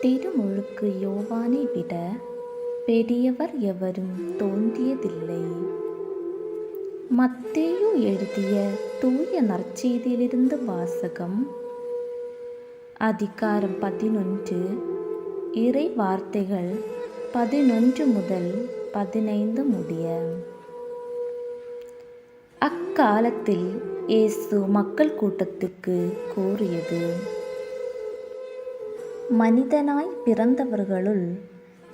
திருமுழுக்கு யோவானை விட பெரியவர் எவரும் தோன்றியதில்லை. மத்தேயு எழுதிய தூய நற்செய்தியிலிருந்து வாசகம். அதிகாரம் 11, இறை வார்த்தைகள் 11 முதல் 15 முடிய. அக்காலத்தில் இயேசு மக்கள் கூட்டத்துக்கு கூறியது: மனிதனாய் பிறந்தவர்களுள்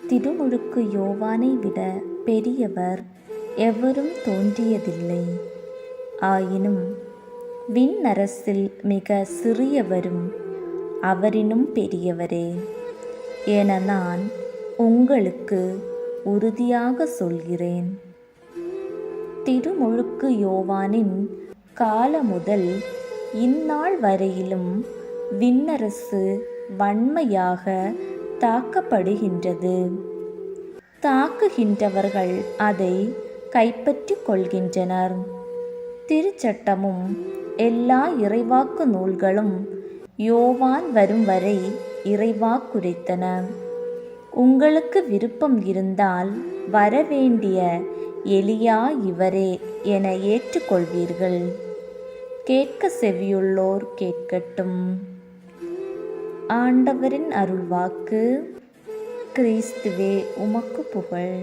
திருமுழுக்கு யோவானை விட பெரியவர் எவரும் தோன்றியதில்லை. ஆயினும் விண்ணரசில் மிக சிறியவரும் அவரினும் பெரியவரே என நான் உங்களுக்கு உறுதியாக சொல்கிறேன். திருமுழுக்கு யோவானின் கால முதல் இந்நாள் வரையிலும் விண்ணரசு வன்மையாக தாக்கப்படுகின்றது. தாக்குகின்றவர்கள் அதை கைப்பற்றிக் கொள்கின்றனர். திருச்சட்டமும் எல்லா இறைவாக்கு நூல்களும் யோவான் வரும் வரை இறைவாக்குரைத்தன. உங்களுக்கு விருப்பம் இருந்தால் வரவேண்டிய எலியா இவரே என ஏற்றுக்கொள்வீர்கள். கேட்க செவியுள்ளோர் கேட்கட்டும். ஆண்டவரின் அருள்வாக்கு. கிறிஸ்துவே உமக்கு புகழ்.